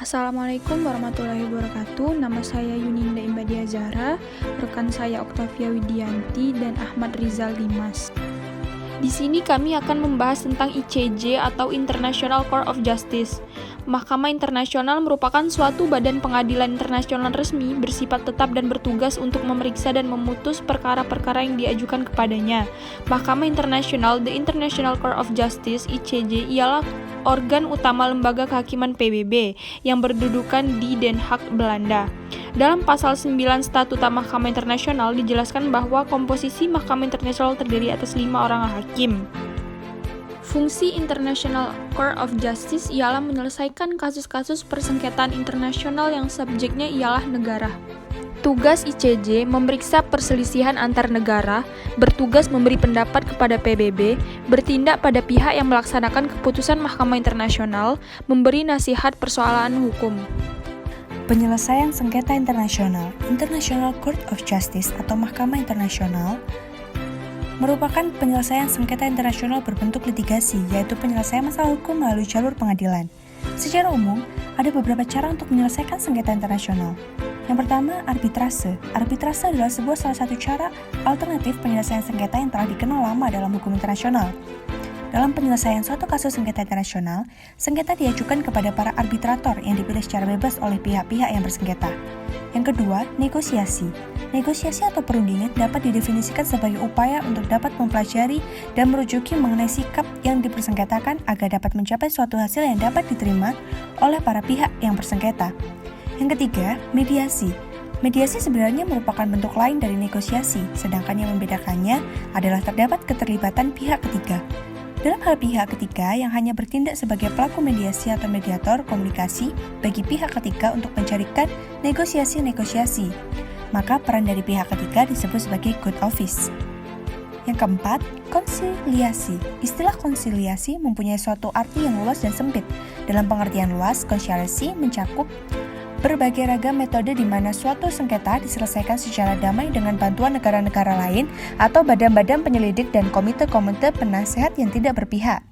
Assalamualaikum warahmatullahi wabarakatuh. Nama saya Yuninda Imbadia Zahra, rekan saya Oktavia Widianti dan Ahmad Rizal Dimas. Di sini kami akan membahas tentang ICJ atau International Court of Justice. Mahkamah Internasional merupakan suatu badan pengadilan internasional resmi bersifat tetap dan bertugas untuk memeriksa dan memutus perkara-perkara yang diajukan kepadanya. Mahkamah Internasional, The International Court of Justice (ICJ) ialah organ utama lembaga kehakiman PBB yang berdudukan di Den Haag, Belanda. Dalam pasal 9 Statuta Mahkamah Internasional dijelaskan bahwa komposisi Mahkamah Internasional terdiri atas 5 orang hakim. Fungsi International Court of Justice ialah menyelesaikan kasus-kasus persengketaan internasional yang subjeknya ialah negara. Tugas ICJ memeriksa perselisihan antar negara, bertugas memberi pendapat kepada PBB, bertindak pada pihak yang melaksanakan keputusan Mahkamah Internasional, memberi nasihat persoalan hukum. Penyelesaian sengketa internasional, International Court of Justice atau Mahkamah Internasional, merupakan penyelesaian sengketa internasional berbentuk litigasi, yaitu penyelesaian masalah hukum melalui jalur pengadilan. Secara umum, ada beberapa cara untuk menyelesaikan sengketa internasional. Yang pertama, arbitrase. Arbitrase adalah salah satu cara alternatif penyelesaian sengketa yang telah dikenal lama dalam hukum internasional. Dalam penyelesaian suatu kasus sengketa internasional, sengketa diajukan kepada para arbitrator yang dipilih secara bebas oleh pihak-pihak yang bersengketa. Yang kedua, negosiasi. Negosiasi atau perundingan dapat didefinisikan sebagai upaya untuk dapat mempelajari dan merujuki mengenai sikap yang dipersengketakan agar dapat mencapai suatu hasil yang dapat diterima oleh para pihak yang bersengketa. Yang ketiga, mediasi. Mediasi sebenarnya merupakan bentuk lain dari negosiasi, sedangkan yang membedakannya adalah terdapat keterlibatan pihak ketiga. Dalam hal pihak ketiga yang hanya bertindak sebagai pelaku mediasi atau mediator komunikasi bagi pihak ketiga untuk mencarikan negosiasi-negosiasi, maka peran dari pihak ketiga disebut sebagai good office. Yang keempat, konsiliasi. Istilah konsiliasi mempunyai suatu arti yang luas dan sempit. Dalam pengertian luas, konsiliasi mencakup berbagai ragam metode di mana suatu sengketa diselesaikan secara damai dengan bantuan negara-negara lain atau badan-badan penyelidik dan komite-komite penasehat yang tidak berpihak.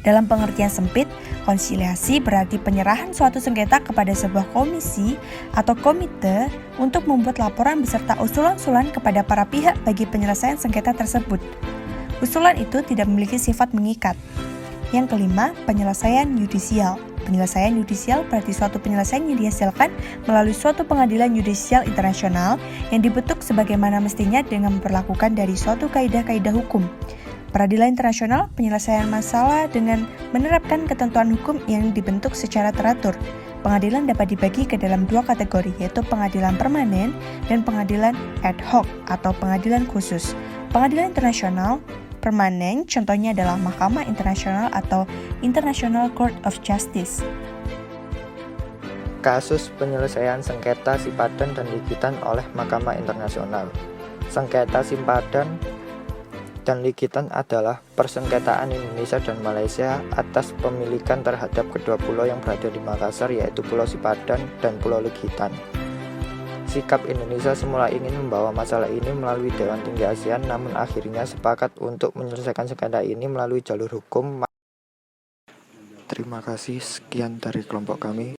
Dalam pengertian sempit, konsiliasi berarti penyerahan suatu sengketa kepada sebuah komisi atau komite untuk membuat laporan beserta usulan-usulan kepada para pihak bagi penyelesaian sengketa tersebut. Usulan itu tidak memiliki sifat mengikat. Yang kelima, penyelesaian yudisial. Penyelesaian yudisial berarti suatu penyelesaian yang dihasilkan melalui suatu pengadilan yudisial internasional yang dibentuk sebagaimana mestinya dengan memperlakukan dari suatu kaidah-kaidah hukum. Peradilan internasional, penyelesaian masalah dengan menerapkan ketentuan hukum yang dibentuk secara teratur. Pengadilan dapat dibagi ke dalam dua kategori, yaitu pengadilan permanen dan pengadilan ad hoc atau pengadilan khusus. Pengadilan internasional permanen contohnya adalah Mahkamah Internasional atau International Court of Justice. Kasus penyelesaian sengketa simpadan dan likitan oleh Mahkamah Internasional. Sengketa simpadan dan likitan adalah persengketaan Indonesia dan Malaysia atas pemilikan terhadap kedua pulau yang berada di Makassar, yaitu Pulau Sipadan dan Pulau Likitan. Sikap Indonesia semula ingin membawa masalah ini melalui Dewan Tinggi ASEAN, namun akhirnya sepakat untuk menyelesaikan sengketa ini melalui jalur hukum. Terima kasih, sekian dari kelompok kami.